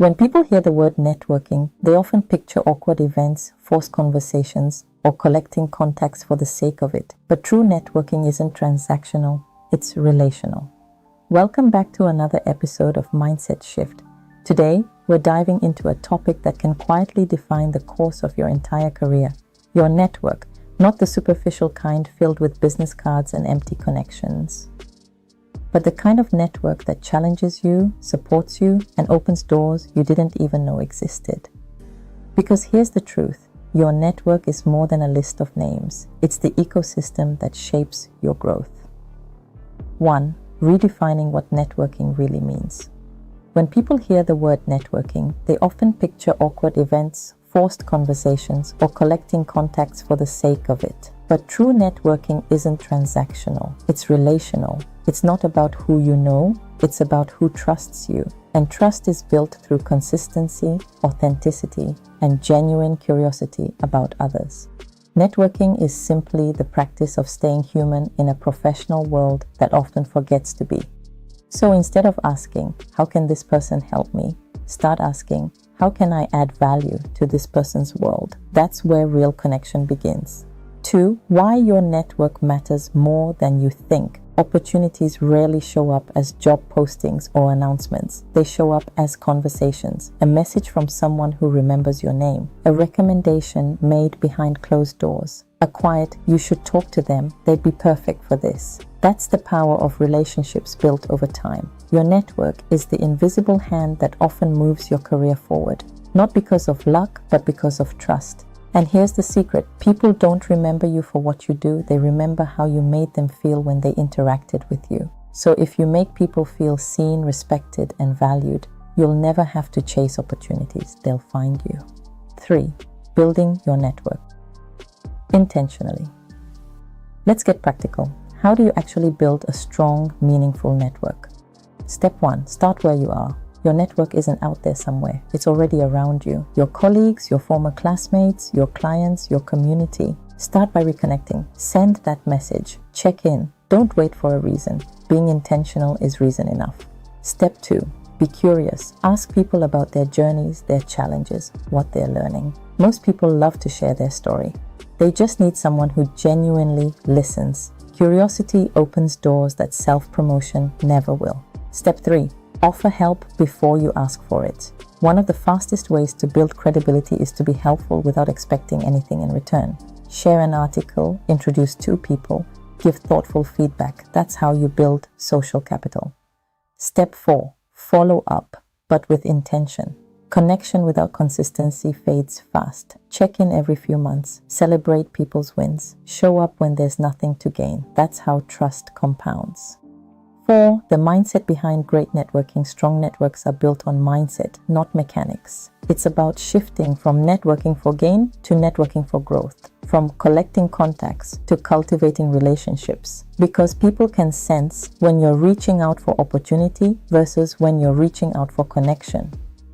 When people hear the word networking, they often picture awkward events, forced conversations, or collecting contacts for the sake of it. But true networking isn't transactional, it's relational. Welcome back to another episode of Mindset Shift. Today, we're diving into a topic that can quietly define the course of your entire career. Your network, not the superficial kind filled with business cards and empty connections, but the kind of network that challenges you, supports you, and opens doors you didn't even know existed. Because here's the truth, your network is more than a list of names. It's the ecosystem that shapes your growth. 1. Redefining what networking really means. When people hear the word networking, they often picture awkward events, forced conversations, or collecting contacts for the sake of it. But true networking isn't transactional, it's relational. It's not about who you know, it's about who trusts you. And trust is built through consistency, authenticity, and genuine curiosity about others. Networking is simply the practice of staying human in a professional world that often forgets to be. So instead of asking, how can this person help me? Start asking, how can I add value to this person's world? That's where real connection begins. 2. Why your network matters more than you think. Opportunities rarely show up as job postings or announcements. They show up as conversations, a message from someone who remembers your name, a recommendation made behind closed doors, a quiet, you should talk to them, they'd be perfect for this. That's the power of relationships built over time. Your network is the invisible hand that often moves your career forward, not because of luck, but because of trust. And here's the secret, people don't remember you for what you do, they remember how you made them feel when they interacted with you. So if you make people feel seen, respected, and valued, you'll never have to chase opportunities, they'll find you. 3. Building your network. Intentionally. Let's get practical. How do you actually build a strong, meaningful network? Step 1. Start where you are. Your network isn't out there somewhere. It's already around you. Your colleagues, your former classmates, your clients, your community. Start by reconnecting. Send that message. Check in. Don't wait for a reason. Being intentional is reason enough. Step 2. Be curious. Ask people about their journeys, their challenges, what they're learning. Most people love to share their story. They just need someone who genuinely listens. Curiosity opens doors that self-promotion never will. Step 3. Offer help before you ask for it. One of the fastest ways to build credibility is to be helpful without expecting anything in return. Share an article, introduce 2 people, give thoughtful feedback. That's how you build social capital. Step 4. Follow up, but with intention. Connection without consistency fades fast. Check in every few months. Celebrate people's wins. Show up when there's nothing to gain. That's how trust compounds. 4. The mindset behind great networking. Strong networks are built on mindset, not mechanics. It's about shifting from networking for gain to networking for growth, from collecting contacts to cultivating relationships. Because people can sense when you're reaching out for opportunity versus when you're reaching out for connection.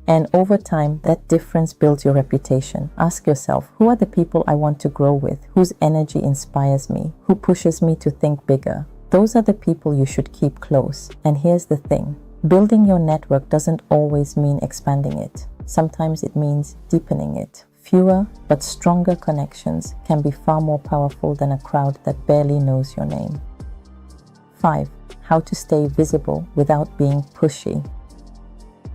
And over time, that difference builds your reputation. Ask yourself, who are the people I want to grow with? Whose energy inspires me? Who pushes me to think bigger? Those are the people you should keep close. And here's the thing, building your network doesn't always mean expanding it. Sometimes it means deepening it. Fewer but stronger connections can be far more powerful than a crowd that barely knows your name. 5. How to stay visible without being pushy.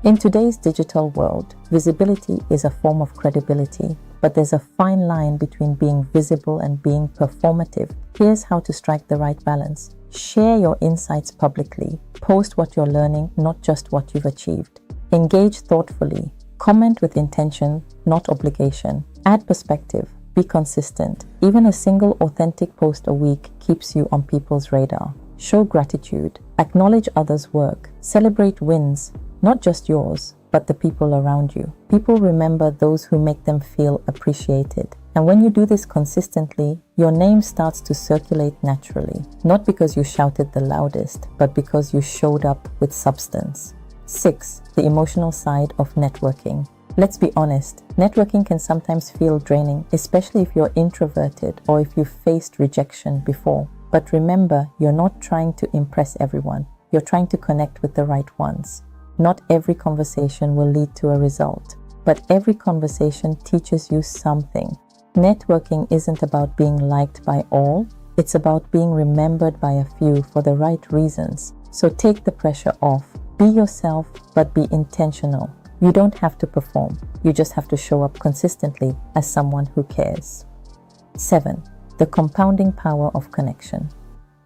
In today's digital world, visibility is a form of credibility, but there's a fine line between being visible and being performative. Here's how to strike the right balance. Share your insights publicly. Post what you're learning, not just what you've achieved. Engage thoughtfully. Comment with intention, not obligation. Add perspective. Be consistent. Even a single authentic post a week keeps you on people's radar. Show gratitude. Acknowledge others' work. Celebrate wins, not just yours, but the people around you. People remember those who make them feel appreciated. And when you do this consistently, your name starts to circulate naturally. Not because you shouted the loudest, but because you showed up with substance. 6. The emotional side of networking. Let's be honest, networking can sometimes feel draining, especially if you're introverted or if you've faced rejection before. But remember, you're not trying to impress everyone. You're trying to connect with the right ones. Not every conversation will lead to a result, but every conversation teaches you something. Networking isn't about being liked by all, it's about being remembered by a few for the right reasons. So take the pressure off. Be yourself, but be intentional. You don't have to perform, you just have to show up consistently as someone who cares. 7. The compounding power of connection.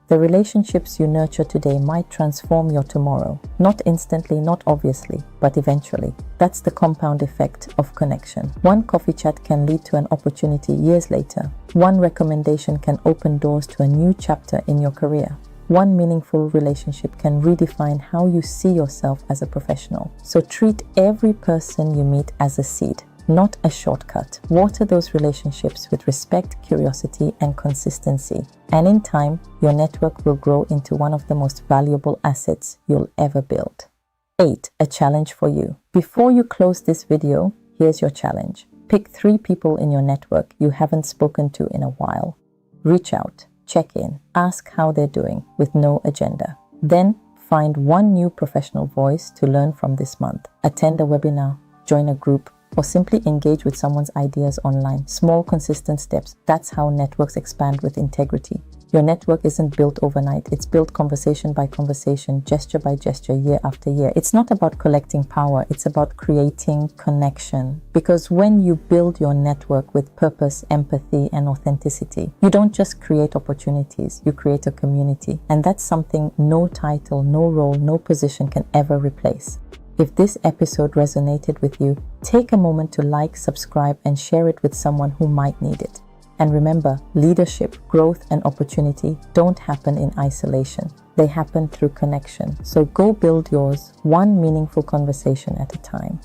The relationships you nurture today might transform your tomorrow. Not instantly, not obviously, but eventually. That's the compound effect of connection. One coffee chat can lead to an opportunity years later. One recommendation can open doors to a new chapter in your career. One meaningful relationship can redefine how you see yourself as a professional. So treat every person you meet as a seed, not a shortcut. Water those relationships with respect, curiosity, and consistency. And in time, your network will grow into one of the most valuable assets you'll ever build. 8. A challenge for you. Before you close this video, here's your challenge. Pick 3 people in your network you haven't spoken to in a while. Reach out, check in, ask how they're doing with no agenda. Then find one new professional voice to learn from this month. Attend a webinar, join a group, or simply engage with someone's ideas online. Small, consistent steps. That's how networks expand with integrity. Your network isn't built overnight. It's built conversation by conversation, gesture by gesture, year after year. It's not about collecting power. It's about creating connection. Because when you build your network with purpose, empathy, and authenticity, you don't just create opportunities, you create a community. And that's something no title, no role, no position can ever replace. If this episode resonated with you, take a moment to like, subscribe, and share it with someone who might need it. And remember, leadership, growth, and opportunity don't happen in isolation. They happen through connection. So go build yours, one meaningful conversation at a time.